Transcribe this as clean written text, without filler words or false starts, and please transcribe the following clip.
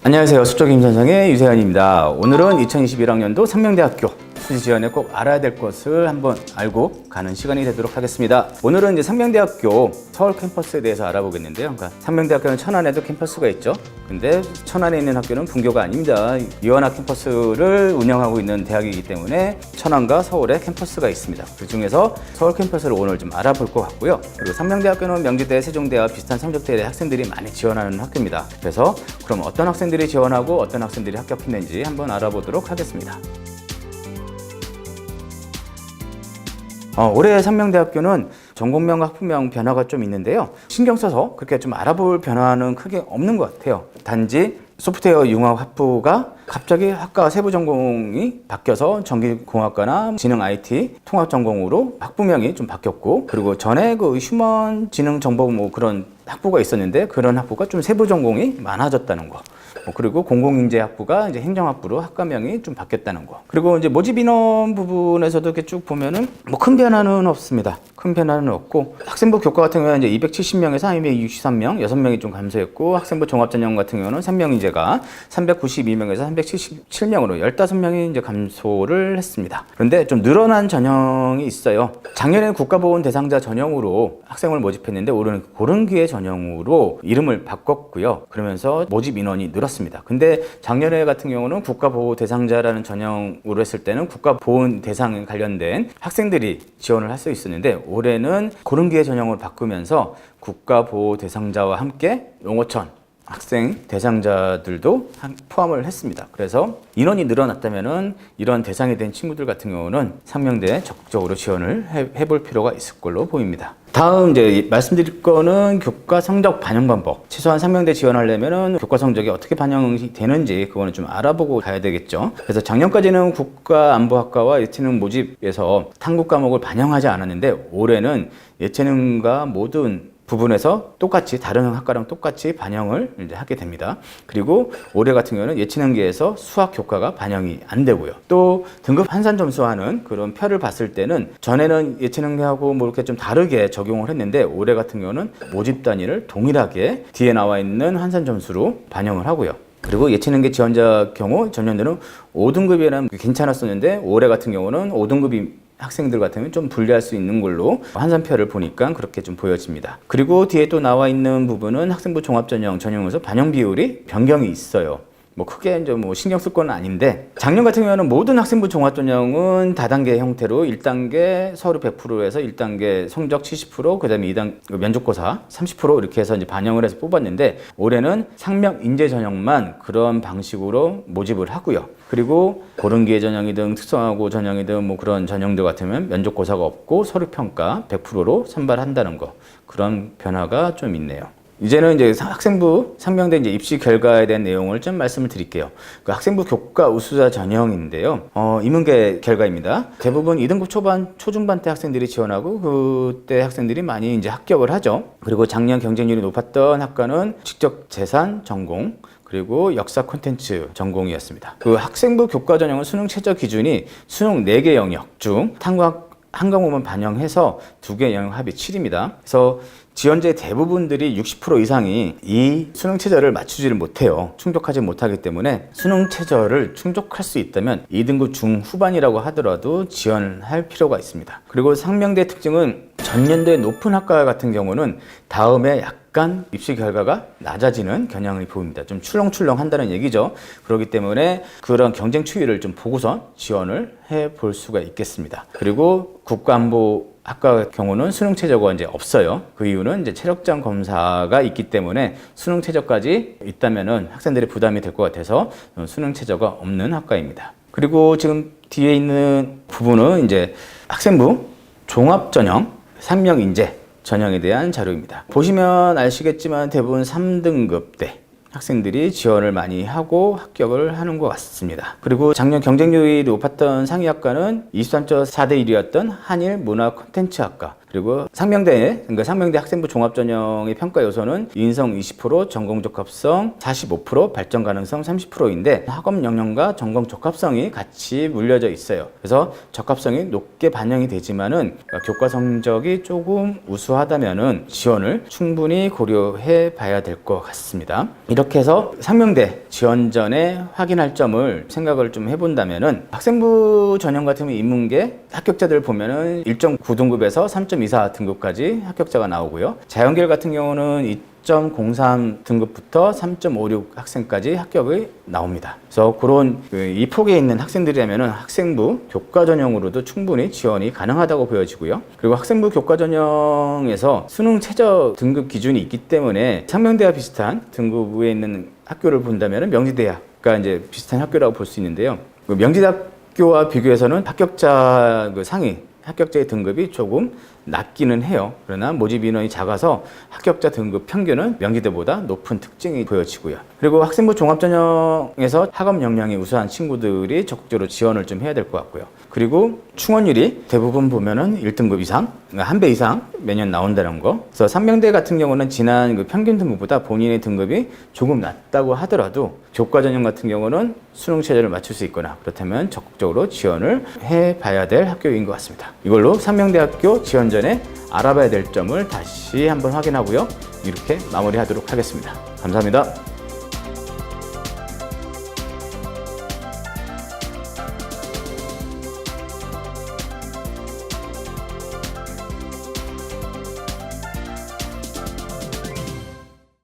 안녕하세요. 수적임선생의 유세현입니다. 오늘은 2021학년도 상명대학교 수시 지원에 꼭 알아야 될 것을 한번 알고 가는 시간이 되도록 하겠습니다. 오늘은 이제 상명대학교 서울 캠퍼스에 대해서 알아보겠는데요. 그러니까 상명대학교는 천안에도 캠퍼스가 있죠. 근데 천안에 있는 학교는 분교가 아닙니다. 이원화 캠퍼스를 운영하고 있는 대학이기 때문에 천안과 서울에 캠퍼스가 있습니다. 그 중에서 서울 캠퍼스를 오늘 좀 알아볼 것 같고요. 그리고 상명대학교는 명지대, 세종대와 비슷한 성적대의 학생들이 많이 지원하는 학교입니다. 그래서 그럼 어떤 학생들이 지원하고 어떤 학생들이 합격했는지 한번 알아보도록 하겠습니다. 올해 상명대학교는 전공명, 학부명 변화가 좀 있는데요. 신경 써서 그렇게 좀 알아볼 변화는 크게 없는 것 같아요. 단지 소프트웨어 융합 학부가 갑자기 학과 세부 전공이 바뀌어서 전기공학과나 지능 IT 통합 전공으로 학부명이 좀 바뀌었고, 그리고 전에 그 휴먼 지능 정보 뭐 그런 학부가 있었는데 그런 학부가 좀 세부 전공이 많아졌다는 거. 그리고 공공인재학부가 이제 행정학부로 학과명이 좀 바뀌었다는 거. 그리고 이제 모집 인원 부분에서도 이렇게 쭉 보면은 뭐 큰 변화는 없습니다. 큰 변화는 없고, 학생부 교과 같은 경우는 이제 270명에서 263명, 6명이 좀 감소했고, 학생부 종합전형 같은 경우는 3명인재가 392명에서 377명으로 15명이 이제 감소를 했습니다. 그런데 좀 늘어난 전형이 있어요. 작년에는 국가보훈 대상자 전형으로 학생을 모집했는데 올해는 고른기회 전형으로 이름을 바꿨고요. 그러면서 모집 인원이 늘었습니다. 근데 작년에 같은 경우는 국가보호 대상자라는 전형으로 했을 때는 국가보훈 대상에 관련된 학생들이 지원을 할 수 있었는데, 올해는 고른기회 전형으로 바꾸면서 국가보호 대상자와 함께 용어천 학생 대상자들도 포함을 했습니다. 그래서 인원이 늘어났다면은 이런 대상이 된 친구들 같은 경우는 상명대에 적극적으로 지원을 해볼 필요가 있을 걸로 보입니다. 다음 이제 말씀드릴 거는 교과 성적 반영 방법. 최소한 상명대 지원하려면은 교과 성적이 어떻게 반영이 되는지 그거는 좀 알아보고 가야 되겠죠. 그래서 작년까지는 국가안보학과와 예체능 모집에서 탐구 과목을 반영하지 않았는데, 올해는 예체능과 모든 부분에서 똑같이 다른 학과랑 똑같이 반영을 이제 하게 됩니다. 그리고 올해 같은 경우는 예체능계에서 수학 교과가 반영이 안 되고요. 또 등급 환산 점수하는 그런 표를 봤을 때는 전에는 예체능계하고 뭐 이렇게 좀 다르게 적용을 했는데, 올해 같은 경우는 모집 단위를 동일하게 뒤에 나와 있는 환산 점수로 반영을 하고요. 그리고 예체능계 지원자 경우 전년도는 5등급이라는 게 괜찮았었는데, 올해 같은 경우는 5등급이 학생들 같으면 좀 불리할 수 있는 걸로 환산표를 보니까 그렇게 좀 보여집니다. 그리고 뒤에 또 나와 있는 부분은 학생부 종합전형에서 반영 비율이 변경이 있어요. 뭐 크게 이제 뭐 신경 쓸 건 아닌데, 작년 같은 경우는 모든 학생부 종합전형은 다단계 형태로 1단계 서류 100%에서 1단계 성적 70%, 그다음에 2단 면접고사 30% 이렇게 해서 이제 반영을 해서 뽑았는데, 올해는 상명 인재 전형만 그런 방식으로 모집을 하고요. 그리고 고른기회 전형이든 특성화고 전형이든 뭐 그런 전형들 같으면 면접고사가 없고 서류 평가 100%로 선발한다는 거, 그런 변화가 좀 있네요. 이제는 이제 학생부 상명대 이제 입시 결과에 대한 내용을 좀 말씀을 드릴게요. 그 학생부 교과 우수자 전형인데요. 인문계 결과입니다. 대부분 2등급 초중반 때 학생들이 지원하고 그때 학생들이 많이 이제 합격을 하죠. 그리고 작년 경쟁률이 높았던 학과는 직접 재산 전공, 그리고 역사 콘텐츠 전공이었습니다. 그 학생부 교과 전형은 수능 최저 기준이 수능 4개 영역 중 탐구학 한 과목만 반영해서 2개 영역 합이 7입니다. 그래서 지원자의 대부분들이 60% 이상이 이 수능 최저를 맞추지를 못해요. 충족하지 못하기 때문에 수능 최저를 충족할 수 있다면 2등급 중후반이라고 하더라도 지원할 필요가 있습니다. 그리고 상명대 특징은 전년도에 높은 학과 같은 경우는 다음에 약간 입시 결과가 낮아지는 경향을 보입니다. 좀 출렁출렁 한다는 얘기죠. 그렇기 때문에 그런 경쟁 추이를 좀 보고선 지원을 해볼 수가 있겠습니다. 그리고 국가안보 학과 경우는 수능 최저가 이제 없어요. 그 이유는 이제 체력장 검사가 있기 때문에 수능 최저까지 있다면은 학생들의 부담이 될 것 같아서 수능 최저가 없는 학과입니다. 그리고 지금 뒤에 있는 부분은 이제 학생부 종합전형 상명인재 전형에 대한 자료입니다. 보시면 아시겠지만 대부분 3등급 대 학생들이 지원을 많이 하고 합격을 하는 것 같습니다. 그리고 작년 경쟁률이 높았던 상위학과는 23.4대 1이었던 한일 문화 콘텐츠학과, 그리고 상명대, 그러니까 상명대 학생부 종합전형의 평가 요소는 인성 20%, 전공 적합성 45%, 발전 가능성 30%인데 학업 역량과 전공 적합성이 같이 물려져 있어요. 그래서 적합성이 높게 반영이 되지만은 교과 성적이 조금 우수하다면은 지원을 충분히 고려해 봐야 될 것 같습니다. 이렇게 해서 상명대 지원 전에 확인할 점을 생각을 좀 해본다면은 학생부 전형 같은 경우 인문계 합격자들 보면은 1.9등급에서 3.24 등급까지 합격자가 나오고요. 자연계열 같은 경우는 2.03 등급부터 3.56 학생까지 합격이 나옵니다. 그래서 그런 이 폭에 있는 학생들이라면 학생부 교과 전형으로도 충분히 지원이 가능하다고 보여지고요. 그리고 학생부 교과 전형에서 수능 최저 등급 기준이 있기 때문에 상명대와 비슷한 등급 위에 있는 학교를 본다면 명지대학과 이제 비슷한 학교라고 볼 수 있는데요. 명지대학교와 비교해서는 합격자 상위 합격자의 등급이 조금 낮기는 해요. 그러나 모집 인원이 작아서 합격자 등급 평균은 명지대보다 높은 특징이 보여지고요. 그리고 학생부 종합전형에서 학업 역량이 우수한 친구들이 적극적으로 지원을 좀 해야 될 것 같고요. 그리고 충원율이 대부분 보면은 1등급 이상, 그러니까 1배 이상 매년 나온다는 거. 그래서 상명대 같은 경우는 지난 그 평균 등급보다 본인의 등급이 조금 낮다고 하더라도 교과 전형 같은 경우는 수능 체제를 맞출 수 있거나 그렇다면 적극적으로 지원을 해봐야 될 학교인 것 같습니다. 이걸로 상명대학교 지원 전에 알아봐야 될 점을 다시 한번 확인하고요. 이렇게 마무리하도록 하겠습니다. 감사합니다.